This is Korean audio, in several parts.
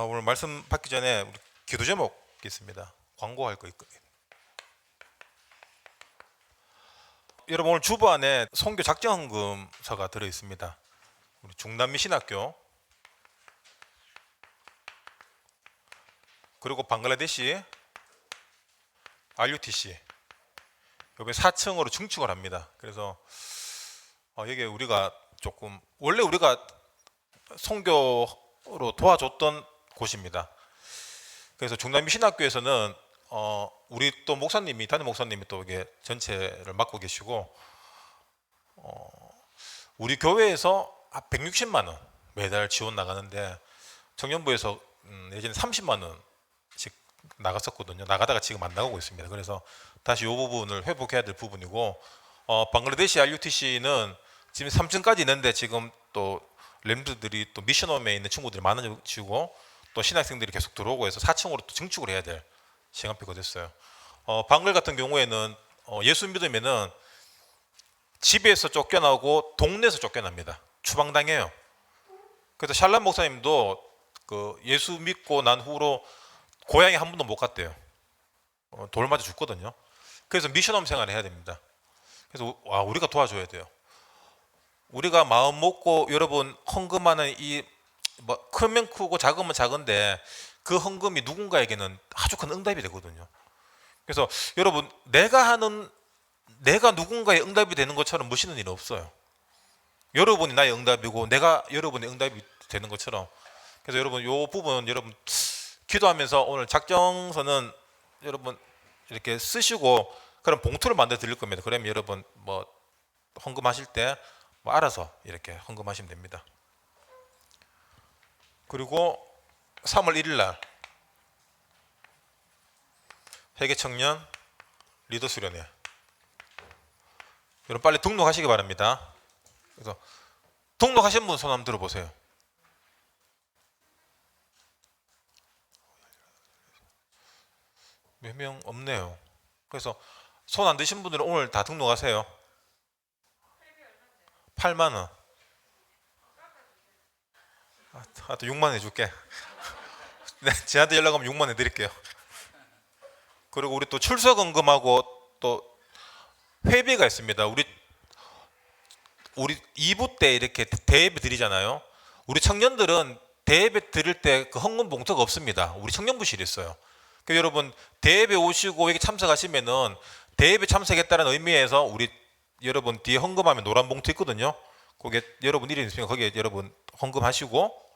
오늘 말씀 받기 전에 우리 기도 제목 있습니다. 광고할 거 있거든요. 여러분 오늘 주보 안에 선교 작정헌금서가 들어 있습니다. 우리 중남미신학교 그리고 방글라데시 RUTC 이번에 4층으로 증축을 합니다. 그래서 여기 우리가 조금 원래 우리가 선교로 도와줬던 곳입니다. 그래서 중남미신학교에서는 우리 또 목사님이 담임 목사님이 또 이게 전체를 맡고 계시고 우리 교회에서 160만 원 매달 지원 나가는데 청년부에서 예전에 30만 원씩 나갔었거든요. 나가다가 지금 안 나가고 있습니다. 그래서 다시 이 부분을 회복해야 될 부분이고 방글라데시 RUTC는 지금 3층까지 있는데 지금 또 램드들이 또 미션홈에 있는 친구들이 많아지고 또 신학생들이 계속 들어오고 해서 4층으로 또 증축을 해야 될 시간표가 됐어요. 방글 같은 경우에는 예수 믿으면은 집에서 쫓겨나고 동네에서 쫓겨납니다. 추방당해요. 그래서 샬람 목사님도 그 예수 믿고 난 후로 고향에 한 번도 못 갔대요. 돌 맞아 죽거든요. 그래서 미션홈 생활을 해야 됩니다. 그래서 우리가 도와줘야 돼요. 우리가 마음 먹고 여러분 헌금하는 이 뭐 크면 크고 작으면 작은데 그 헌금이 누군가에게는 아주 큰 응답이 되거든요. 그래서 여러분 내가 누군가의 응답이 되는 것처럼 멋있는 일은 없어요. 여러분이 나의 응답이고 내가 여러분의 응답이 되는 것처럼. 그래서 여러분 이 부분 여러분 기도하면서 오늘 작정서는 여러분 이렇게 쓰시고 그런 봉투를 만들어 드릴 겁니다. 그러면 여러분 뭐 헌금하실 때 뭐 알아서 이렇게 헌금하시면 됩니다. 그리고 3월 1일 날 회계청년 리더 수련회 여러분 빨리 등록하시기 바랍니다. 그래서 등록하신 분 손 한번 들어보세요. 몇 명 없네요. 그래서 손 안 드신 분들은 오늘 다 등록하세요. 8만 원. 또 6만 원 해줄게. 네, 제한테 연락하면 6만 원 해드릴게요. 그리고 우리 또 출석헌금하고 또 회비가 있습니다. 우리 2부 때 이렇게 대예배 드리잖아요. 우리 청년들은 대예배 드릴 때 그 헌금 봉투가 없습니다. 우리 청년부실이 있어요. 그래서 여러분 대예배 오시고 여기 참석하시면은 대예배 참석했다는 의미에서 우리 여러분 뒤에 헌금하면 노란 봉투 있거든요. 거기에 여러분 이름 있으면 거기에 여러분 헌금하시고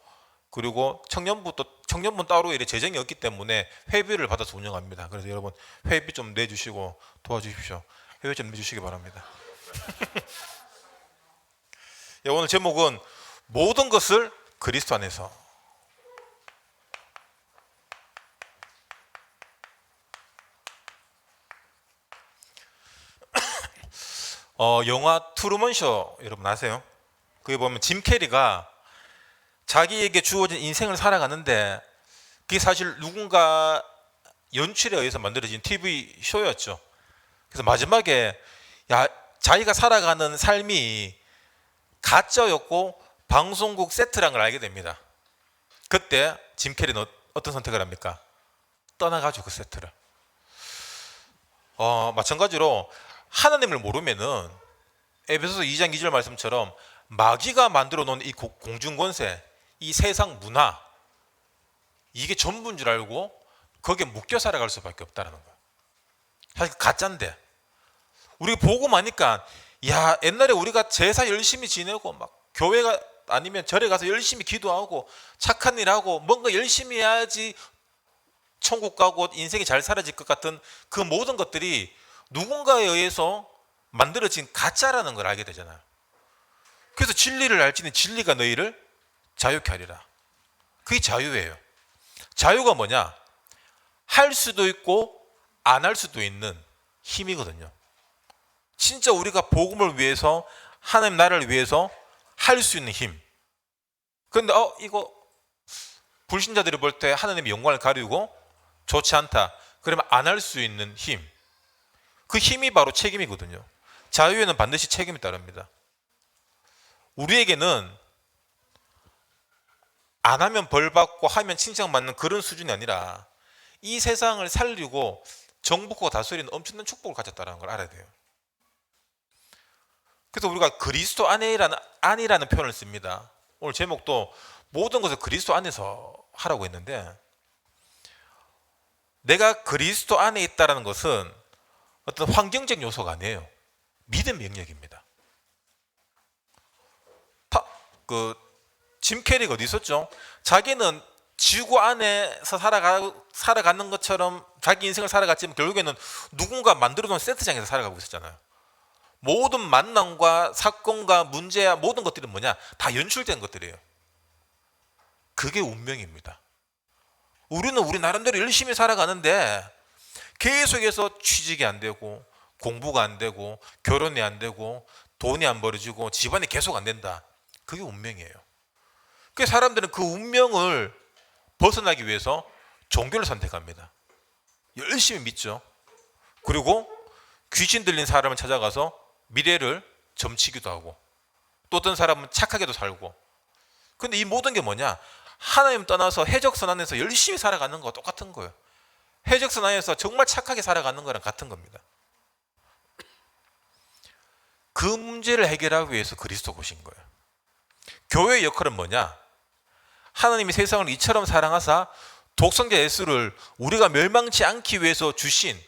그리고 청년분 따로 이래 재정이 없기 때문에 회비를 받아서 운영합니다. 그래서 여러분 회비 좀 내주시고 도와주십시오. 회비 좀 내주시기 바랍니다. 오늘 제목은 모든 것을 그리스도 안에서. 영화 트루먼 쇼 여러분 아세요? 거기 보면 짐 캐리가 자기에게 주어진 인생을 살아가는데 그게 사실 누군가 연출에 의해서 만들어진 TV 쇼였죠. 그래서 마지막에 자기가 살아가는 삶이 가짜였고 방송국 세트란 걸 알게 됩니다. 그때 짐 캐리는 어떤 선택을 합니까? 떠나가죠, 그 세트를. 마찬가지로 하나님을 모르면은 에베소서 2장 2절 말씀처럼 마귀가 만들어 놓은 이 공중권세, 이 세상 문화 이게 전부인 줄 알고 거기에 묶여 살아갈 수밖에 없다는 거예요. 사실 가짜인데 우리 보고 나니까 옛날에 우리가 제사 열심히 지내고 막 교회가 아니면 절에 가서 열심히 기도하고 착한 일하고 뭔가 열심히 해야지 천국 가고 인생이 잘 살아질 것 같은 그 모든 것들이 누군가에 의해서 만들어진 가짜라는 걸 알게 되잖아요. 그래서 진리를 알지니 진리가 너희를 자유케 하리라. 그게 자유예요. 자유가 뭐냐? 할 수도 있고 안 할 수도 있는 힘이거든요. 진짜 우리가 복음을 위해서 하나님 나라를 위해서 할 수 있는 힘. 그런데 이거 불신자들이 볼 때 하나님의 영광을 가리고 좋지 않다. 그러면 안 할 수 있는 힘. 그 힘이 바로 책임이거든요. 자유에는 반드시 책임이 따릅니다. 우리에게는 안 하면 벌 받고 하면 칭찬받는 그런 수준이 아니라 이 세상을 살리고 정복하고 다스리는 엄청난 축복을 가졌다는 걸 알아야 돼요. 그래서 우리가 그리스도 안이라는 표현을 씁니다. 오늘 제목도 모든 것을 그리스도 안에서 하라고 했는데, 내가 그리스도 안에 있다는 것은 어떤 환경적 요소가 아니에요. 믿음의 영역입니다. 짐 캐리가 어디 있었죠? 자기는 지구 안에서 살아가는 것처럼 자기 인생을 살아갔지만 결국에는 누군가 만들어놓은 세트장에서 살아가고 있었잖아요. 모든 만남과 사건과 문제야 모든 것들이 뭐냐? 다 연출된 것들이에요. 그게 운명입니다. 우리는 우리 나름대로 열심히 살아가는데 계속해서 취직이 안 되고 공부가 안 되고 결혼이 안 되고 돈이 안 벌어지고 집안이 계속 안 된다. 그게 운명이에요. 그 사람들은 그 운명을 벗어나기 위해서 종교를 선택합니다. 열심히 믿죠. 그리고 귀신 들린 사람을 찾아가서 미래를 점치기도 하고, 또 어떤 사람은 착하게도 살고. 근데 이 모든 게 뭐냐? 하나님 떠나서 해적선 안에서 열심히 살아가는 거와 똑같은 거예요. 해적선 안에서 정말 착하게 살아가는 거랑 같은 겁니다. 그 문제를 해결하기 위해서 그리스도가 오신 거예요. 교회의 역할은 뭐냐? 하나님이 세상을 이처럼 사랑하사 독생자 예수를 우리가 멸망치 않기 위해서 주신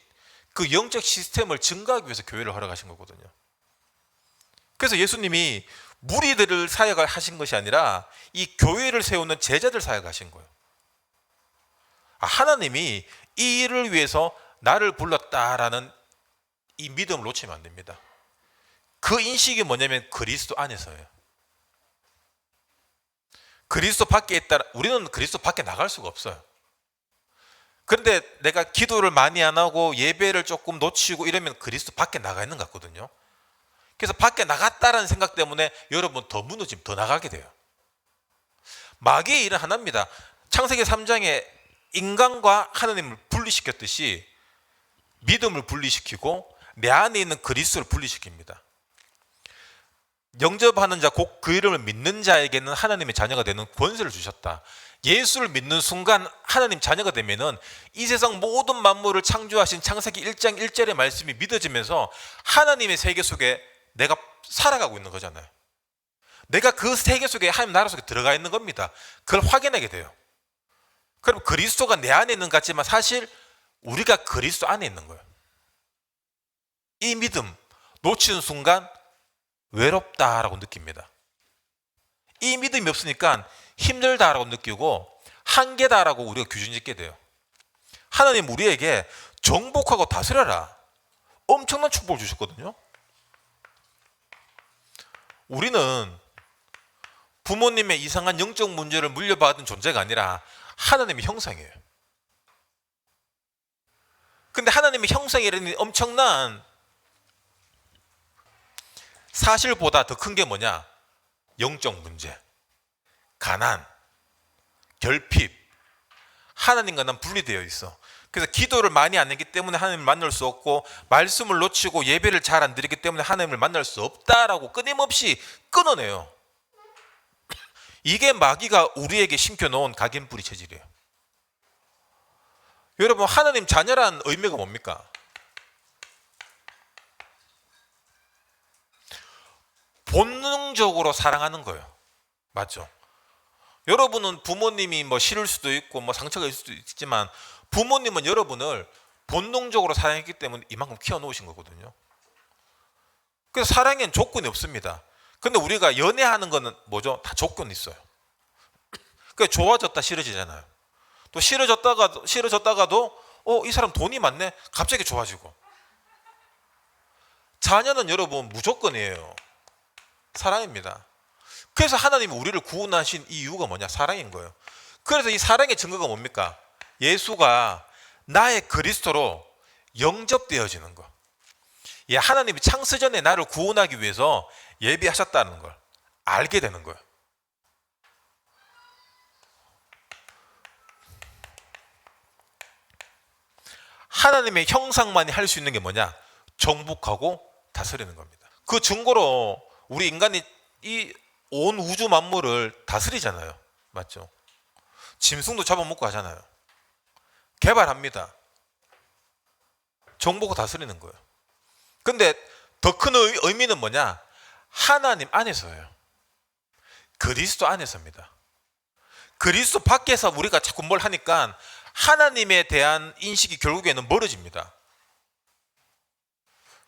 그 영적 시스템을 증가하기 위해서 교회를 허락하신 거거든요. 그래서 예수님이 무리들을 사역을 하신 것이 아니라 이 교회를 세우는 제자들 사역을 하신 거예요. 하나님이 이 일을 위해서 나를 불렀다라는 이 믿음을 놓치면 안 됩니다. 그 인식이 뭐냐면 그리스도 안에서예요. 그리스도 밖에 있다. 우리는 그리스도 밖에 나갈 수가 없어요. 그런데 내가 기도를 많이 안 하고 예배를 조금 놓치고 이러면 그리스도 밖에 나가 있는 것 같거든요. 그래서 밖에 나갔다라는 생각 때문에 여러분 더 무너지면 더 나가게 돼요. 마귀의 일은 하나입니다. 창세기 3장에 인간과 하나님을 분리시켰듯이 믿음을 분리시키고 내 안에 있는 그리스도를 분리시킵니다. 영접하는 자, 곧 그 이름을 믿는 자에게는 하나님의 자녀가 되는 권세를 주셨다. 예수를 믿는 순간 하나님 자녀가 되면은 이 세상 모든 만물을 창조하신 창세기 1장 1절의 말씀이 믿어지면서 하나님의 세계 속에 내가 살아가고 있는 거잖아요. 내가 그 세계 속에 하나님 나라 속에 들어가 있는 겁니다. 그걸 확인하게 돼요. 그럼 그리스도가 내 안에 있는 것 같지만 사실 우리가 그리스도 안에 있는 거예요. 이 믿음 놓치는 순간 외롭다라고 느낍니다. 이 믿음이 없으니까 힘들다라고 느끼고 한계다라고 우리가 기준 짓게 돼요. 하나님 우리에게 정복하고 다스려라. 엄청난 축복을 주셨거든요. 우리는 부모님의 이상한 영적 문제를 물려받은 존재가 아니라 하나님의 형상이에요. 근데 하나님의 형상이라는 엄청난 사실보다 더 큰 게 뭐냐? 영적 문제, 가난, 결핍. 하나님과 난 분리되어 있어. 그래서 기도를 많이 안 했기 때문에 하나님을 만날 수 없고, 말씀을 놓치고 예배를 잘 안 드리기 때문에 하나님을 만날 수 없다라고 끊임없이 끊어내요. 이게 마귀가 우리에게 심겨놓은 각인뿌리 체질이에요. 여러분, 하나님 자녀란 의미가 뭡니까? 본능적으로 사랑하는 거예요. 맞죠? 여러분은 부모님이 뭐 싫을 수도 있고 뭐 상처가 있을 수도 있지만 부모님은 여러분을 본능적으로 사랑했기 때문에 이만큼 키워놓으신 거거든요. 그래서 사랑에는 조건이 없습니다. 근데 우리가 연애하는 거는 뭐죠? 다 조건이 있어요. 그러니까 좋아졌다 싫어지잖아요. 또 싫어졌다가도 이 사람 돈이 많네? 갑자기 좋아지고. 자녀는 여러분 무조건이에요. 사랑입니다. 그래서 하나님이 우리를 구원하신 이유가 뭐냐? 사랑인 거예요. 그래서 이 사랑의 증거가 뭡니까? 예수가 나의 그리스도로 영접되어지는 거. 하나님이 창세 전에 나를 구원하기 위해서 예비하셨다는 걸 알게 되는 거예요. 하나님의 형상만이 할 수 있는 게 뭐냐? 정복하고 다스리는 겁니다. 그 증거로 우리 인간이 이 온 우주 만물을 다스리잖아요. 맞죠? 짐승도 잡아먹고 하잖아요. 개발합니다. 정보가 다스리는 거예요. 근데 더 큰 의미는 뭐냐? 하나님 안에서예요. 그리스도 안에서입니다. 그리스도 밖에서 우리가 자꾸 뭘 하니까 하나님에 대한 인식이 결국에는 멀어집니다.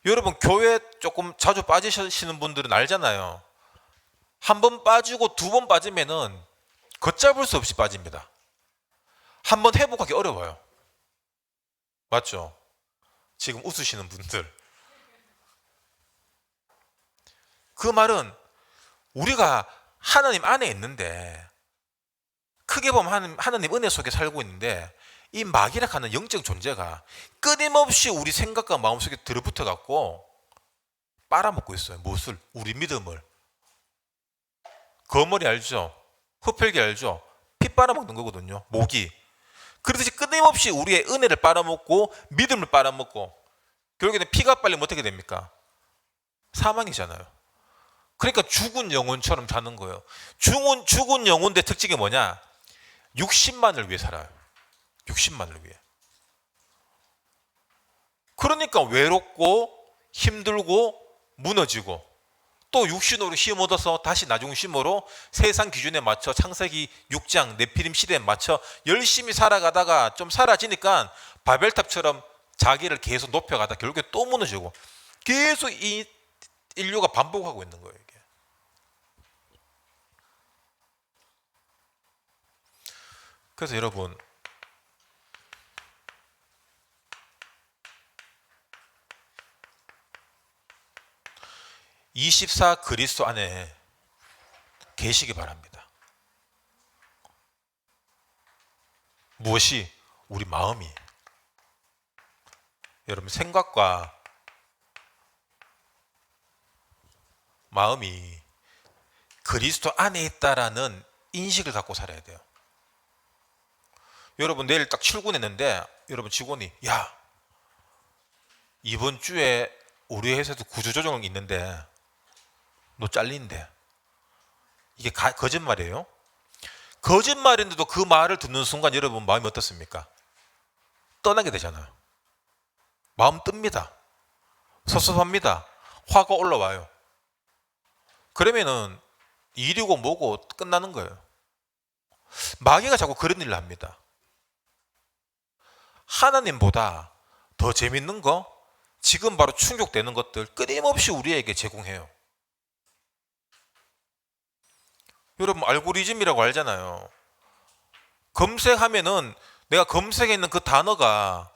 여러분 교회 조금 자주 빠지시는 분들은 알잖아요. 한 번 빠지고 두 번 빠지면은 걷잡을 수 없이 빠집니다. 한 번 회복하기 어려워요. 맞죠? 지금 웃으시는 분들. 그 말은 우리가 하나님 안에 있는데, 크게 보면 하나님 은혜 속에 살고 있는데, 이 마귀라 하는 영적 존재가 끊임없이 우리 생각과 마음속에 들어붙어 갖고 빨아먹고 있어요. 무엇을? 우리 믿음을. 거머리 알죠? 흡혈귀 알죠? 피 빨아먹는 거거든요. 모기. 그러듯이 끊임없이 우리의 은혜를 빨아먹고 믿음을 빨아먹고 결국에는 피가 빨리면 어떻게 됩니까? 사망이잖아요. 그러니까 죽은 영혼처럼 사는 거예요. 죽은 영혼의 특징이 뭐냐? 육신만을 위해 살아요. 육신만을 위해. 그러니까 외롭고 힘들고 무너지고 또 육신으로 힘 얻어서 다시 나중심으로 세상 기준에 맞춰 창세기 6장 네피림 시대에 맞춰 열심히 살아가다가 좀 사라지니까 바벨탑처럼 자기를 계속 높여가다 결국에 또 무너지고 계속 이 인류가 반복하고 있는 거예요. 이게. 그래서 여러분, (24) 그리스도 안에 계시기 바랍니다. 무엇이? 우리 마음이. 여러분 생각과 마음이 그리스도 안에 있다라는 인식을 갖고 살아야 돼요. 여러분 내일 딱 출근했는데 여러분 직원이 야 이번 주에 우리 회사에도 구조조정 있는데 너 잘린대. 이게 거짓말이에요? 거짓말인데도 그 말을 듣는 순간 여러분 마음이 어떻습니까? 떠나게 되잖아요. 마음 뜹니다. 섭섭합니다. 화가 올라와요. 그러면은 일이고 뭐고 끝나는 거예요. 마귀가 자꾸 그런 일을 합니다. 하나님보다 더 재밌는 거, 지금 바로 충족되는 것들 끊임없이 우리에게 제공해요. 여러분 알고리즘이라고 알잖아요. 검색하면은 내가 검색해 있는 그 단어가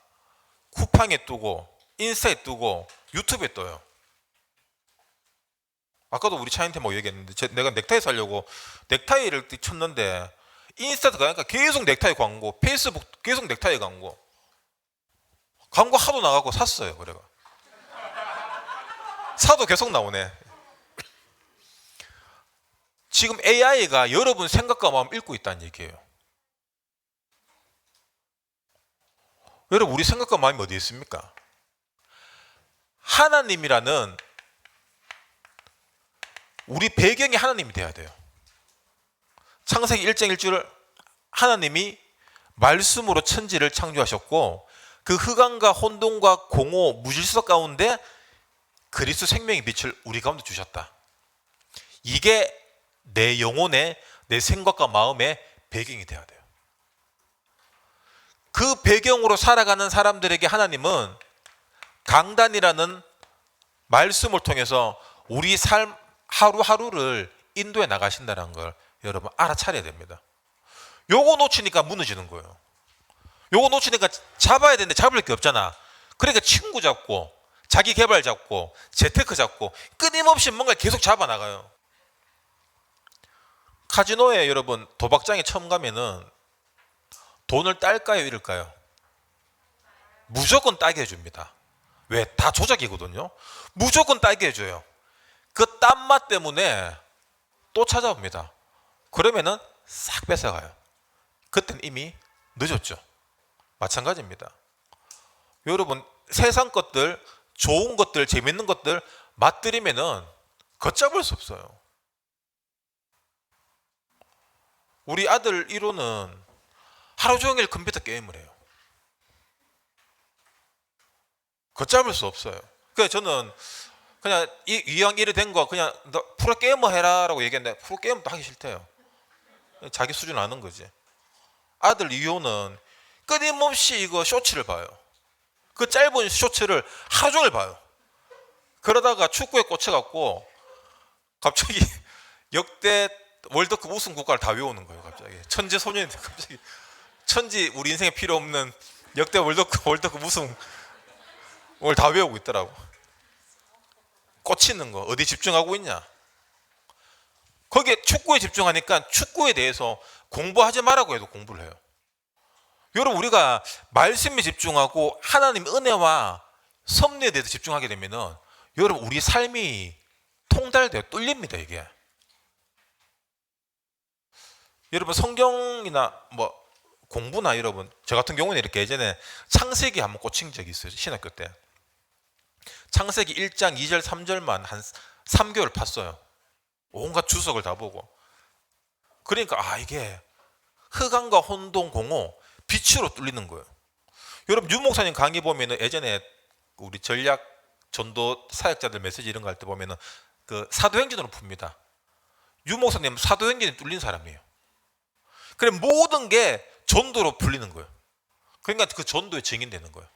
쿠팡에 뜨고 인스타에 뜨고 유튜브에 떠요. 아까도 우리 차인테 뭐 얘기했는데 내가 넥타이 사려고 넥타이를 쳤는데 인스타 가니까 계속 넥타이 광고, 페이스북 계속 넥타이 광고 하도 나가고 샀어요. 그래가 사도 계속 나오네. 지금 AI가 여러분 생각과 마음 읽고 있다는 얘기예요. 여러분 우리 생각과 마음이 어디 있습니까? 하나님이라는 우리 배경이 하나님이 돼야 돼요. 창세기 1장 1절을 하나님이 말씀으로 천지를 창조하셨고 그 흑암과 혼돈과 공허 무질서 가운데 그리스도 생명의 빛을 우리 가운데 주셨다. 이게 내 영혼의 내 생각과 마음의 배경이 돼야 돼요. 그 배경으로 살아가는 사람들에게 하나님은 강단이라는 말씀을 통해서 우리 삶 하루하루를 인도해 나가신다는 걸 여러분 알아차려야 됩니다. 요거 놓치니까 무너지는 거예요. 요거 놓치니까 잡아야 되는데 잡을 게 없잖아. 그러니까 친구 잡고 자기 개발 잡고 재테크 잡고 끊임없이 뭔가 계속 잡아나가요. 카지노에 여러분 도박장에 처음 가면은 돈을 딸까요 잃을까요? 무조건 따게 해줍니다. 왜? 다 조작이거든요. 무조건 따게 해줘요. 그 딴맛 때문에 또 찾아옵니다. 그러면은 싹 뺏어가요. 그때는 이미 늦었죠. 마찬가지입니다. 여러분 세상 것들, 좋은 것들, 재밌는 것들 맛들이면은 걷잡을 수 없어요. 우리 아들 1호는 하루 종일 컴퓨터 게임을 해요. 걷잡을 수 없어요. 그래서 저는 그냥 이왕 이래 된 거 그냥 너 프로게이머 해라라고 얘기했는데 프로게이머도 하기 싫대요. 자기 수준 아는 거지. 아들 이효는 끊임없이 이거 쇼츠를 봐요. 그 짧은 쇼츠를 하루 종일 봐요. 그러다가 축구에 꽂혀갖고 갑자기 역대 월드컵 우승 국가를 다 외우는 거예요. 갑자기 천재 소년인데 갑자기 천지 우리 인생에 필요 없는 역대 월드컵 우승 오늘 다 외우고 있더라고. 꽂히는 거 어디 집중하고 있냐? 거기에 축구에 집중하니까 축구에 대해서 공부하지 말라고 해도 공부를 해요. 여러분 우리가 말씀에 집중하고 하나님 은혜와 섭리에 대해서 집중하게 되면은 여러분 우리 삶이 통달돼요. 뚫립니다 이게. 여러분 성경이나 뭐 공부나 여러분 저 같은 경우는 이렇게 예전에 창세기 한번 꽂힌 적이 있어요. 신학교 때. 창세기 1장 2절 3절만 한 3개월 팠어요. 온갖 주석을 다 보고. 그러니까 이게 흑암과 혼돈 공허 빛으로 뚫리는 거예요. 여러분 유 목사님 강의 보면은 예전에 우리 전략 전도 사역자들 메시지 이런 거 할 때 보면은 그 사도행전으로 풉니다. 유 목사님 사도행전이 뚫린 사람이에요. 그래 모든 게 전도로 풀리는 거예요. 그러니까 그 전도에 증인되는 거예요.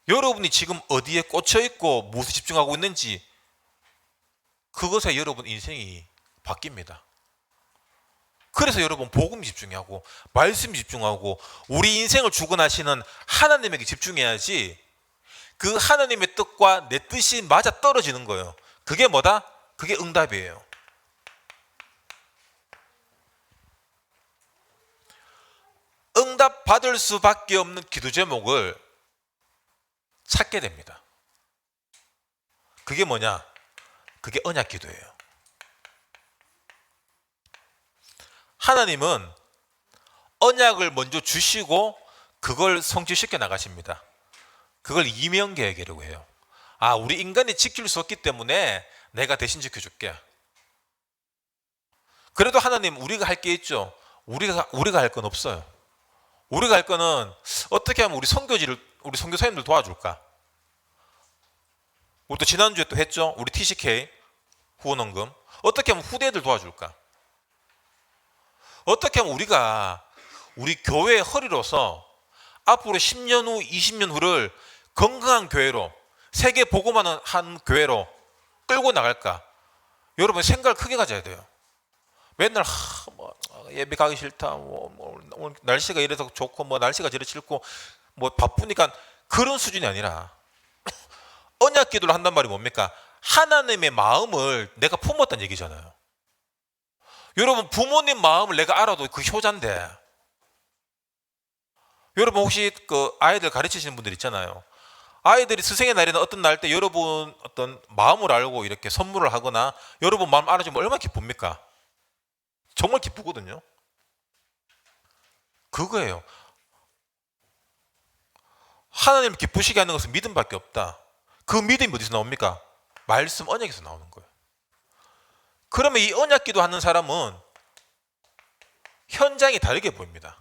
여러분이 지금 어디에 꽂혀 있고 무엇에 집중하고 있는지 그것에 여러분 인생이 바뀝니다. 그래서 여러분 복음 집중하고 말씀 집중하고 우리 인생을 주관하시는 하나님에게 집중해야지 그 하나님의 뜻과 내 뜻이 맞아 떨어지는 거예요. 그게 뭐다? 그게 응답이에요. 응답 받을 수밖에 없는 기도 제목을 찾게 됩니다. 그게 뭐냐? 그게 언약 기도예요. 하나님은 언약을 먼저 주시고 그걸 성취시켜 나가십니다. 그걸 이면계획이라고 해요. 우리 인간이 지킬 수 없기 때문에 내가 대신 지켜줄게. 그래도 하나님 우리가 할 게 있죠. 우리가 할 건 없어요. 우리가 할 거는 어떻게 하면 우리 선교사님들 도와줄까? 우리 또 지난주에 또 했죠. 우리 TCK 후원원금 어떻게 하면 후대들 도와줄까? 어떻게 하면 우리가 우리 교회의 허리로서 앞으로 10년 후 20년 후를 건강한 교회로 세계 보고만 한 교회로 끌고 나갈까? 여러분 생각을 크게 가져야 돼요. 맨날 예배 가기 싫다. 오늘 날씨가 이래서 좋고 날씨가 저래 싫고 바쁘니까 그런 수준이 아니라 언약 기도를 한단 말이 뭡니까? 하나님의 마음을 내가 품었다는 얘기잖아요. 여러분 부모님 마음을 내가 알아도 그 효자인데 여러분 혹시 그 아이들 가르치시는 분들 있잖아요. 아이들이 스승의 날이나 어떤 날 때 여러분 어떤 마음을 알고 이렇게 선물을 하거나 여러분 마음 알아주면 얼마나 기쁩니까? 정말 기쁘거든요. 그거예요. 하나님을 기쁘시게 하는 것은 믿음밖에 없다. 그 믿음이 어디서 나옵니까? 말씀 언약에서 나오는 거예요. 그러면 이 언약 기도하는 사람은 현장이 다르게 보입니다.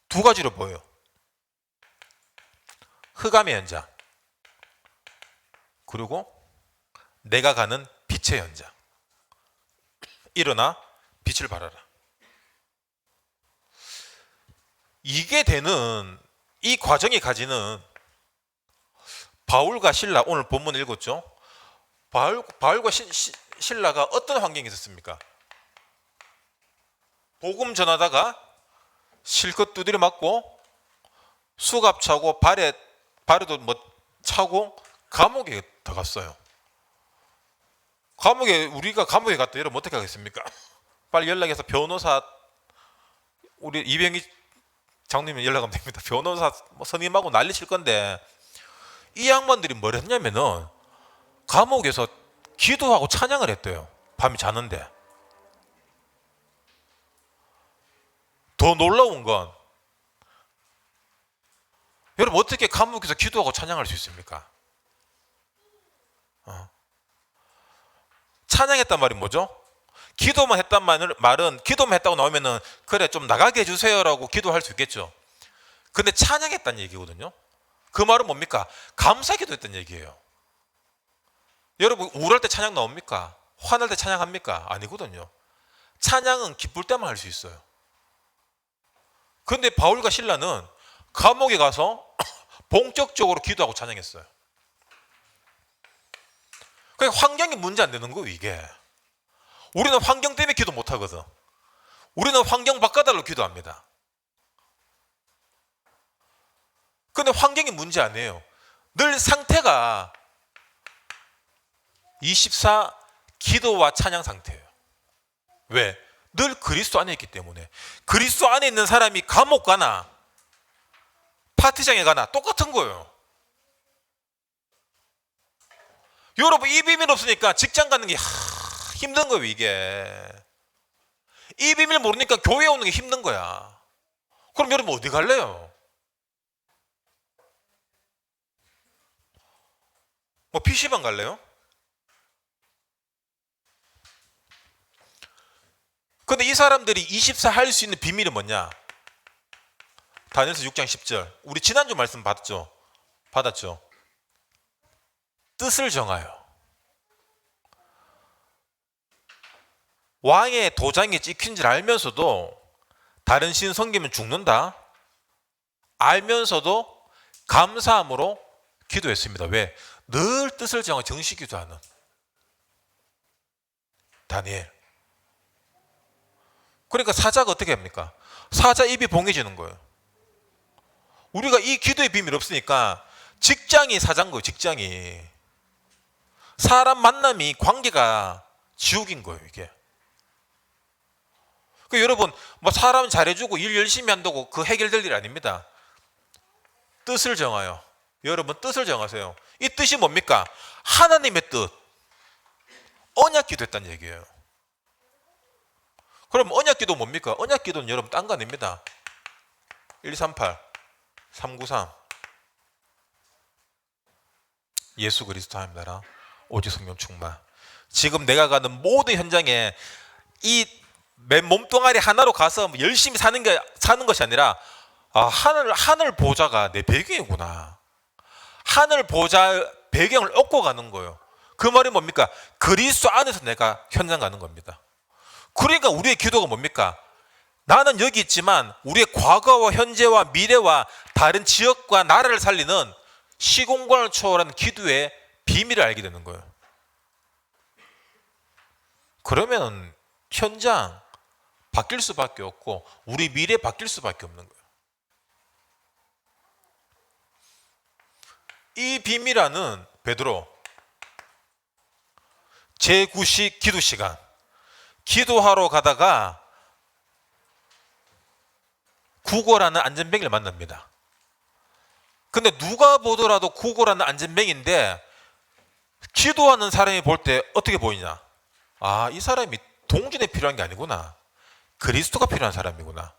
두 가지로 보여요. 흑암의 현장 그리고 내가 가는 빛의 현장. 일어나 빛을 발하라. 이게 되는 이 과정이 가지는 바울과 실라 오늘 본문 읽었죠. 바울과 실라가 어떤 환경에 있었습니까? 복음 전하다가 실컷 두드려 맞고 수갑 차고 발에도 차고 감옥에 들어갔어요. 우리가 감옥에 갔다 여러분 어떻게 하겠습니까? 빨리 연락해서 변호사 우리 이병희 장님이 연락하면 됩니다. 변호사 선임하고 난리칠 건데 이 양반들이 뭘 했냐면은 감옥에서 기도하고 찬양을 했대요. 밤에 자는데. 더 놀라운 건 여러분 어떻게 감옥에서 기도하고 찬양할 수 있습니까? 찬양했단 말이 뭐죠? 기도만 했단 말은 기도만 했다고 나오면은 그래 좀 나가게 해주세요라고 기도할 수 있겠죠. 근데 찬양했다는 얘기거든요. 그 말은 뭡니까? 감사 기도했다는 얘기예요. 여러분 우울할 때 찬양 나옵니까? 화날 때 찬양합니까? 아니거든요. 찬양은 기쁠 때만 할 수 있어요. 그런데 바울과 실라는 감옥에 가서 본격적으로 기도하고 찬양했어요. 그러니까 환경이 문제 안 되는 거예요, 이게. 우리는 환경 때문에 기도 못 하거든. 우리는 환경 바꿔달라고 기도합니다. 근데 환경이 문제 아니에요. 늘 상태가 24 기도와 찬양 상태예요. 왜? 늘 그리스도 안에 있기 때문에. 그리스도 안에 있는 사람이 감옥 가나 파티장에 가나 똑같은 거예요. 여러분 이 비밀 없으니까 직장 가는 게 힘든 거예요, 이게. 이 비밀 모르니까 교회 오는 게 힘든 거야. 그럼 여러분 어디 갈래요? 뭐 PC방 갈래요? 근데 이 사람들이 24 할 수 있는 비밀이 뭐냐? 다니엘서 6장 10절. 우리 지난주 말씀 받았죠? 뜻을 정하여. 왕의 도장이 찍힌 줄 알면서도 다른 신 섬기면 죽는다. 알면서도 감사함으로 기도했습니다. 왜? 늘 뜻을 정하 정시 기도하는 다니엘. 그러니까 사자가 어떻게 합니까? 사자 입이 봉해지는 거예요. 우리가 이 기도의 비밀이 없으니까 직장이 사자인 거예요. 직장이. 사람 만남이 관계가 지옥인 거예요, 이게. 그 여러분 뭐 사람 잘해주고 일 열심히 한다고 그 해결될 일 아닙니다. 뜻을 정하여. 여러분 뜻을 정하세요. 이 뜻이 뭡니까? 하나님의 뜻. 언약 기도했다는 얘기예요. 그럼 언약 기도 뭡니까? 언약 기도는 여러분 딴 거 아닙니다. 138 393 예수 그리스도 하나님 나라 오직 성령 충만. 지금 내가 가는 모든 현장에 이 맨 몸뚱아리 하나로 가서 열심히 사는 것이 아니라 하늘 보좌가 내 배경이구나. 하늘 보좌 배경을 얻고 가는 거예요. 그 말이 뭡니까? 그리스도 안에서 내가 현장 가는 겁니다. 그러니까 우리의 기도가 뭡니까? 나는 여기 있지만 우리의 과거와 현재와 미래와 다른 지역과 나라를 살리는 시공간을 초월한 기도의 비밀을 알게 되는 거예요. 그러면 현장 바뀔 수밖에 없고 우리 미래 바뀔 수밖에 없는 거예요. 이 비밀하는 베드로 제9식 기도 시간. 기도하러 가다가 구거라는 안전뱅이를 만납니다. 근데 누가 보더라도 구거라는 안전뱅이인데 기도하는 사람이 볼 때 어떻게 보이냐? 이 사람이 동전에 필요한 게 아니구나. 그리스도가 필요한 사람이구나.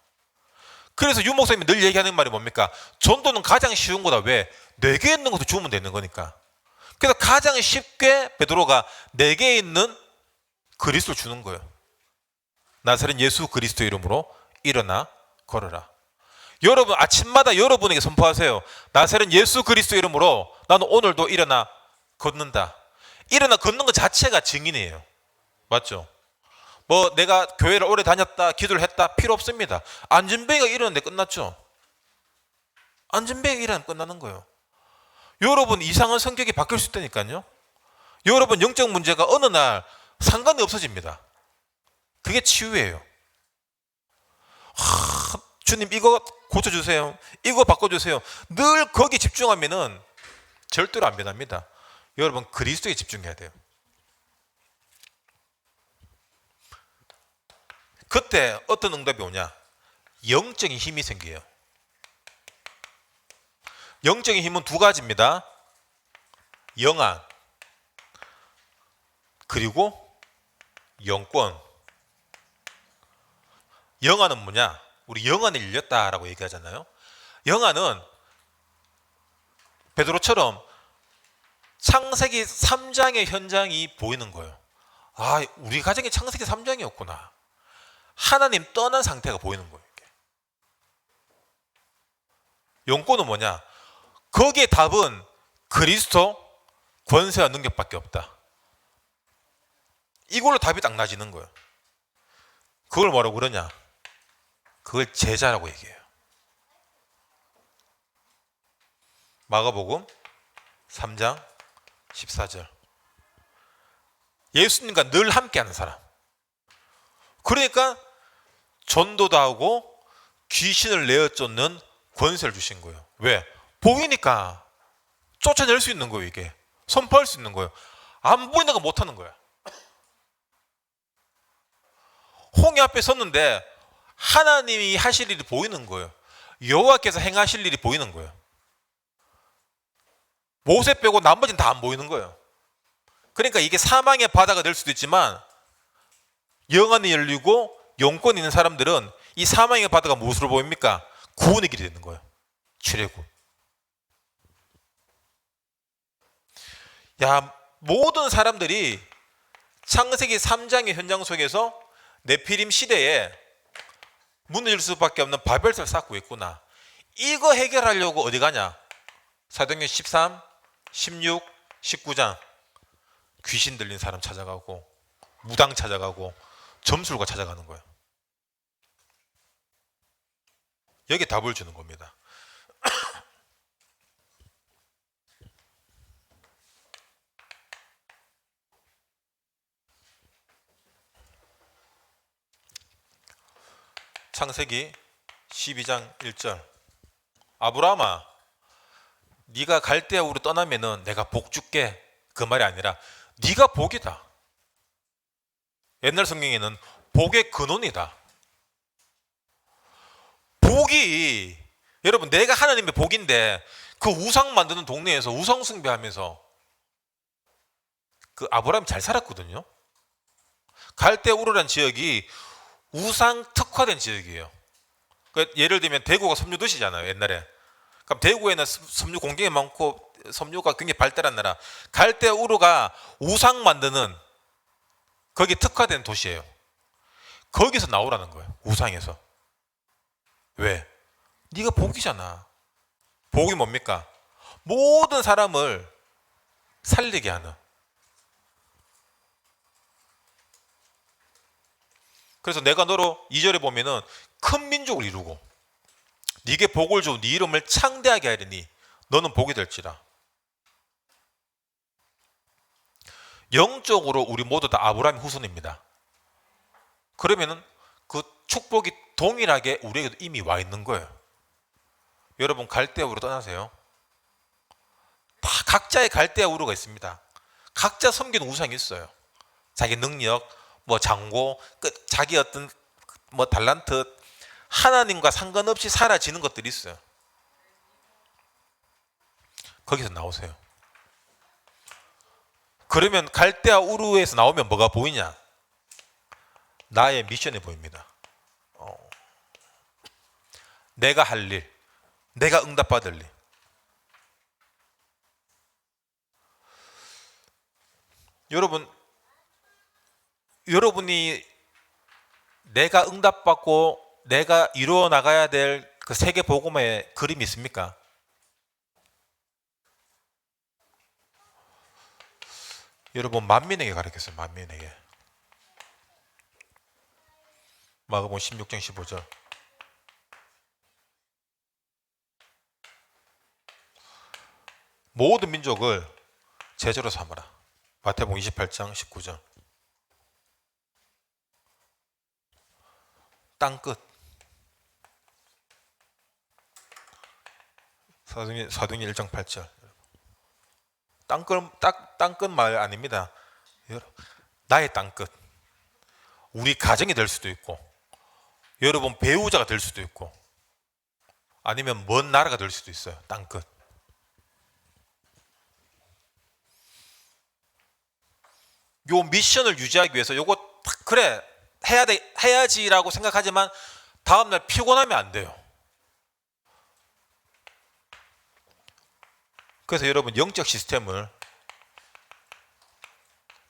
그래서 유 목사님이 늘 얘기하는 말이 뭡니까? 전도는 가장 쉬운 거다. 왜? 내게 있는 것도 주면 되는 거니까. 그래서 가장 쉽게 베드로가 내게 있는 그리스도를 주는 거예요. 나사렛 예수 그리스도 이름으로 일어나 걸어라. 여러분 아침마다 여러분에게 선포하세요. 나사렛 예수 그리스도 이름으로 나는 오늘도 일어나 걷는다. 일어나 걷는 것 자체가 증인이에요. 맞죠? 뭐 내가 교회를 오래 다녔다, 기도를 했다 필요 없습니다. 안전뱅이가 일어났는데 끝났죠. 안전뱅이가 일어나면 끝나는 거예요. 여러분 이상한 성격이 바뀔 수 있다니까요. 여러분 영적 문제가 어느 날 상관이 없어집니다. 그게 치유예요. 주님 이거 고쳐주세요. 이거 바꿔주세요. 늘 거기에 집중하면은 절대로 안 변합니다. 여러분 그리스도에 집중해야 돼요. 그때 어떤 응답이 오냐? 영적인 힘이 생겨요. 영적인 힘은 두 가지입니다. 영안 그리고 영권. 영안은 뭐냐? 우리 영안이 열렸다라고 얘기하잖아요. 영안은 베드로처럼 창세기 3장의 현장이 보이는 거예요. 아, 우리 가정이 창세기 3장이었구나. 하나님 떠난 상태가 보이는 거예요. 이게. 영권은 뭐냐? 거기에 답은 그리스도 권세와 능력밖에 없다. 이걸로 답이 딱 나지는 거예요. 그걸 뭐라고 그러냐? 그걸 제자라고 얘기해요. 마가복음 3장 14절. 예수님과 늘 함께하는 사람. 그러니까 전도도 하고 귀신을 내어 쫓는 권세를 주신 거예요. 왜? 보이니까 쫓아낼 수 있는 거예요. 이게 선포할 수 있는 거예요. 안 보이는 거 못하는 거야. 홍해 앞에 섰는데 하나님이 하실 일이 보이는 거예요. 여호와께서 행하실 일이 보이는 거예요. 모세 빼고 나머지는 다 안 보이는 거예요. 그러니까 이게 사망의 바다가 될 수도 있지만 영안이 열리고 영권이 있는 사람들은 이 사망의 바다가 무엇으로 보입니까? 구원의 길이 되는 거예요. 출애굽. 야, 모든 사람들이 창세기 3장의 현장 속에서 네피림 시대에 무너질 수밖에 없는 바벨탑을 쌓고 있구나. 이거 해결하려고 어디 가냐? 사도행전 13, 16, 19장 귀신 들린 사람 찾아가고 무당 찾아가고 점술가 찾아가는 거예요. 여기 답을 주는 겁니다. 창세기 12장 1절. 아브라함아, 네가 갈대아우로 떠나면은 내가 복 줄게. 그 말이 아니라 네가 복이다. 옛날 성경에는 복의 근원이다. 복이, 여러분, 내가 하나님의 복인데 그 우상 만드는 동네에서 우상 숭배하면서 그 아브라함이 잘 살았거든요. 갈대우르란 지역이 우상 특화된 지역이에요. 그러니까 예를 들면 대구가 섬유 도시잖아요, 옛날에. 그럼 대구에는 섬유 공장이 많고 섬유가 굉장히 발달한 나라. 갈대우르가 우상 만드는 거기 특화된 도시예요. 거기서 나오라는 거예요. 우상에서. 왜? 네가 복이잖아. 복이 뭡니까? 모든 사람을 살리게 하는. 그래서 내가 너로 2절에 보면은 큰 민족을 이루고 네게 복을 주고 네 이름을 창대하게 하리니 너는 복이 될지라. 영적으로 우리 모두 다 아브라함의 후손입니다. 그러면은 그 축복이 동일하게 우리에게도 이미 와 있는 거예요. 여러분, 갈대아우로 떠나세요. 다 각자의 갈대아우로가 있습니다. 각자 섬기는 우상이 있어요. 자기 능력, 뭐 장고, 자기 어떤 뭐 달란트, 하나님과 상관없이 사라지는 것들이 있어요. 거기서 나오세요. 그러면 갈대아 우르에서 나오면 뭐가 보이냐? 나의 미션이 보입니다. 내가 할 일, 내가 응답받을 일. 여러분이 내가 응답받고 내가 이루어 나가야 될 그 세계 복음의 그림이 있습니까? 여러분, 만민에게 가르쳤어요. 만민에게. 마가복음 16장 15절. 모든 민족을 제자로 삼아라. 마태복음 28장 19절. 땅끝. 사도행전 1장 8절. 땅끝 말 아닙니다. 나의 땅끝. 우리 가정이 될 수도 있고, 여러분 배우자가 될 수도 있고, 아니면 먼 나라가 될 수도 있어요. 땅끝. 요 미션을 유지하기 위해서 요거 그래 해야지라고 생각하지만 다음날 피곤하면 안 돼요. 그래서 여러분 영적 시스템을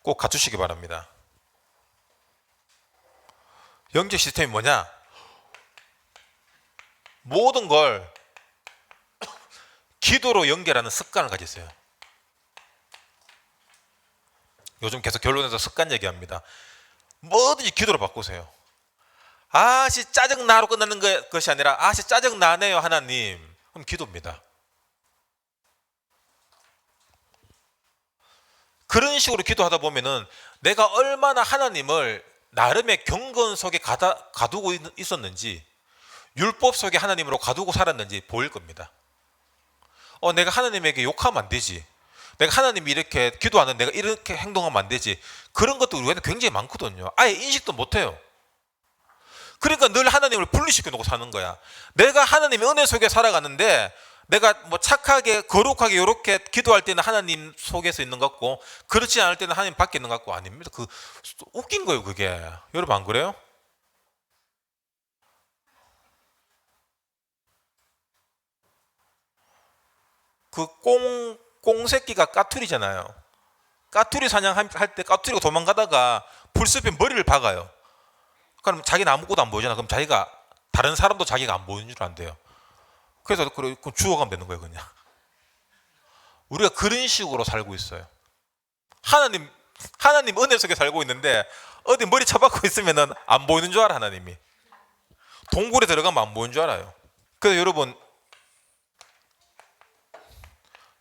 꼭 갖추시기 바랍니다. 영적 시스템이 뭐냐? 모든 걸 기도로 연결하는 습관을 가지세요. 요즘 계속 결론에서 습관 얘기합니다. 뭐든지 기도로 바꾸세요. 아씨 짜증나로 끝나는 것이 아니라 아씨 짜증나네요 하나님. 그럼 기도입니다. 그런 식으로 기도하다 보면은 내가 얼마나 하나님을 나름의 경건 속에 가두고 있었는지, 율법 속에 하나님으로 가두고 살았는지 보일 겁니다. 내가 하나님에게 욕하면 안 되지. 내가 하나님이 이렇게 기도하는 내가 이렇게 행동하면 안 되지. 그런 것도 우리가 굉장히 많거든요. 아예 인식도 못해요. 그러니까 늘 하나님을 분리시켜 놓고 사는 거야. 내가 하나님의 은혜 속에 살아가는데 내가 뭐 착하게 거룩하게 이렇게 기도할 때는 하나님 속에서 있는 것 같고, 그렇지 않을 때는 하나님 밖에 있는 것 같고. 아닙니다. 그 웃긴 거예요 그게. 여러분 안 그래요? 그 꽁새끼가 까투리잖아요. 까투리 사냥할 때 까투리가 도망가다가 풀숲에 머리를 박아요. 그럼 자기는 아무것도 안 보이잖아. 그럼 자기가, 다른 사람도 자기가 안 보이는 줄 안돼요. 그래서 죽어가면 되는 거예요 그냥. 우리가 그런 식으로 살고 있어요. 하나님 은혜 속에 살고 있는데 어디 머리 쳐박고 있으면은 안 보이는 줄 알아. 하나님이 동굴에 들어가면 안 보이는 줄 알아요. 그래서 여러분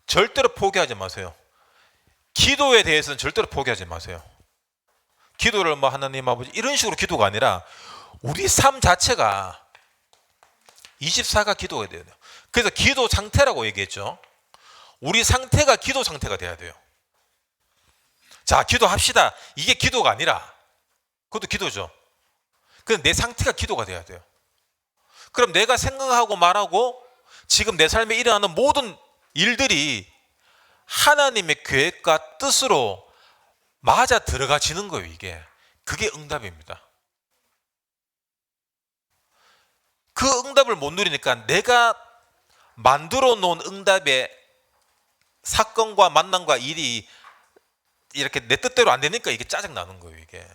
절대로 포기하지 마세요. 기도에 대해서는 절대로 포기하지 마세요. 기도를 뭐 하나님 아버지 이런 식으로 기도가 아니라 우리 삶 자체가 24가 기도가 돼야 돼요. 그래서 기도 상태라고 얘기했죠. 우리 상태가 기도 상태가 돼야 돼요. 자, 기도합시다. 이게 기도가 아니라, 그것도 기도죠. 근데 내 상태가 기도가 돼야 돼요. 그럼 내가 생각하고 말하고 지금 내 삶에 일어나는 모든 일들이 하나님의 계획과 뜻으로 맞아 들어가지는 거예요. 이게 그게 응답입니다. 그 응답을 못 누리니까 내가 만들어 놓은 응답의 사건과 만남과 일이 이렇게 내 뜻대로 안 되니까 이게 짜증 나는 거예요. 이게.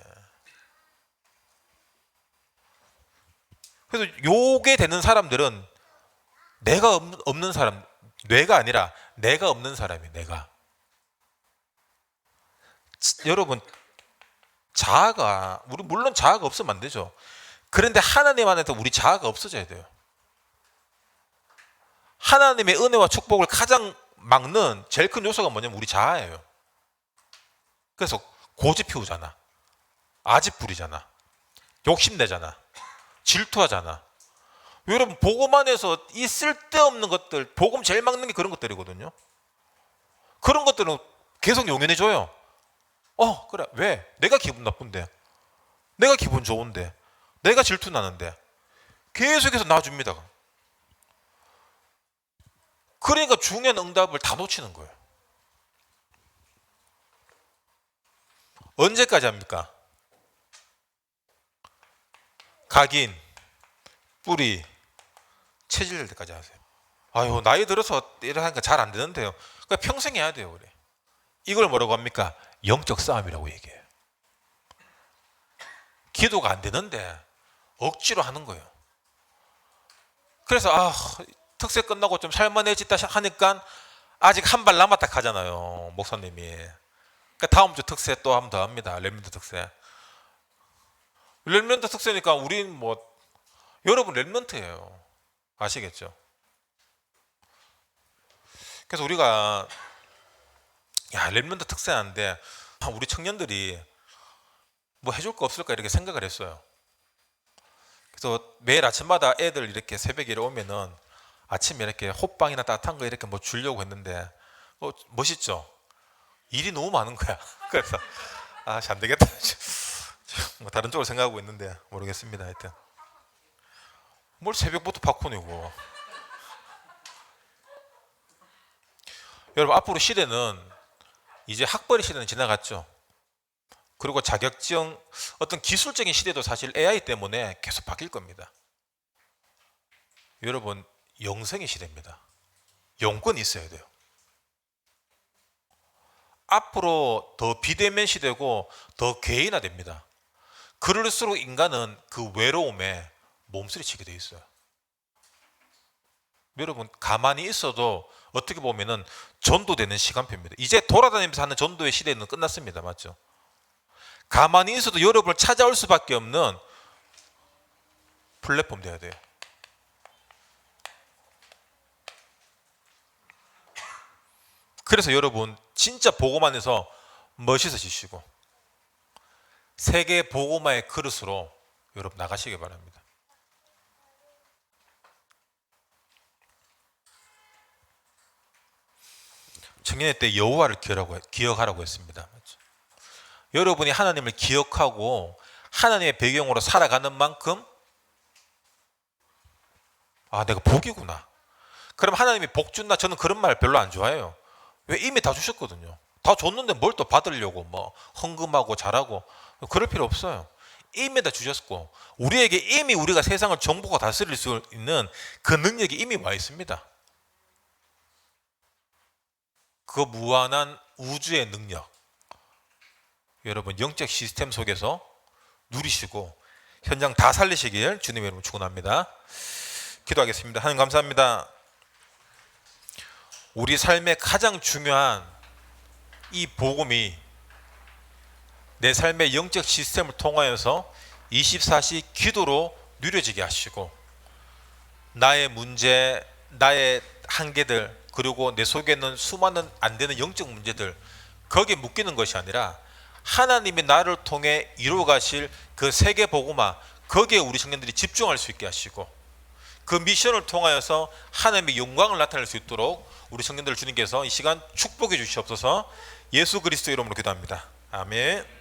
그래서 요게 되는 사람들은 내가 없는 사람, 뇌가 아니라 내가 없는 사람이에요. 내가. 여러분 자아가, 우리 물론 자아가 없으면 안 되죠. 그런데 하나님 안에서 우리 자아가 없어져야 돼요. 하나님의 은혜와 축복을 가장 막는 제일 큰 요소가 뭐냐면 우리 자아예요. 그래서 고집 피우잖아, 아집 부리잖아, 욕심내잖아, 질투하잖아. 여러분 복음 안에서 이 쓸데없는 것들, 복음 제일 막는 게 그런 것들이거든요. 그런 것들은 계속 용인해줘요. 그래, 왜? 내가 기분 나쁜데, 내가 기분 좋은데, 내가 질투 나는데 계속해서 놔줍니다. 그러니까 중요한 응답을 다 놓치는 거예요. 언제까지 합니까? 각인, 뿌리, 체질 될 때까지 하세요. 아유, 나이 들어서 이래 하니까 잘 안 되는데요. 그러니까 평생 해야 돼요. 그래. 이걸 뭐라고 합니까? 영적 싸움이라고 얘기해요. 기도가 안 되는데 억지로 하는 거예요. 그래서 특세 끝나고 좀 살만해지다 하니까 아직 한 발 남았다 하잖아요, 목사님이. 그러니까 다음 주 특세 또 한 번 더 합니다. 렘넌트 특세. 렘넌트 특세니까 우린 뭐, 여러분 렘넌트예요. 아시겠죠? 그래서 우리가 렘넌트 특세하는데 우리 청년들이 뭐 해줄 거 없을까 이렇게 생각을 했어요. 그래서 매일 아침마다 애들 이렇게 새벽에 오면은 아침에 이렇게 호빵이나 따뜻한 거 이렇게 뭐 주려고 했는데 멋있죠? 일이 너무 많은 거야. 그래서 안 되겠다. 뭐 다른 쪽으로 생각하고 있는데 모르겠습니다. 하여튼 뭘 새벽부터 팝콘이고. 여러분 앞으로 시대는 이제 학벌의 시대는 지나갔죠. 그리고 자격증, 어떤 기술적인 시대도 사실 AI 때문에 계속 바뀔 겁니다. 여러분 영성의 시대입니다. 영권이 있어야 돼요. 앞으로 더 비대면 시대고 더 개인화됩니다. 그럴수록 인간은 그 외로움에 몸서리치게 돼 있어요. 여러분, 가만히 있어도 어떻게 보면은 전도되는 시간표입니다. 이제 돌아다니면서 하는 전도의 시대는 끝났습니다. 맞죠? 가만히 있어도 여러분을 찾아올 수밖에 없는 플랫폼 돼야 돼요. 그래서 여러분 진짜 복음만 해서 멋있어지시고 세계 복음화의 그릇으로 여러분 나가시기 바랍니다. 청년회 때 여호와를 기억하라고 했습니다. 맞죠? 여러분이 하나님을 기억하고 하나님의 배경으로 살아가는 만큼 내가 복이구나. 그럼 하나님이 복 준다, 저는 그런 말 별로 안 좋아해요. 왜? 이미 다 주셨거든요. 다 줬는데 뭘 또 받으려고 뭐 헌금하고 잘하고 그럴 필요 없어요. 이미 다 주셨고 우리에게 이미 우리가 세상을 정복하고 다스릴 수 있는 그 능력이 이미 와 있습니다. 그 무한한 우주의 능력, 여러분 영적 시스템 속에서 누리시고 현장 다 살리시길 주님의 이름으로 축원합니다. 기도하겠습니다. 하나님 감사합니다. 우리 삶의 가장 중요한 이 복음이 내 삶의 영적 시스템을 통하여서 24시 기도로 누려지게 하시고 나의 문제, 나의 한계들, 그리고 내 속에 있는 수많은 안 되는 영적 문제들 거기에 묶이는 것이 아니라 하나님이 나를 통해 이루어 가실 그 세계 복음화, 거기에 우리 청년들이 집중할 수 있게 하시고 그 미션을 통하여서 하나님의 영광을 나타낼 수 있도록 우리 청년들 주님께서 이 시간 축복해 주시옵소서. 예수 그리스도 이름으로 기도합니다. 아멘.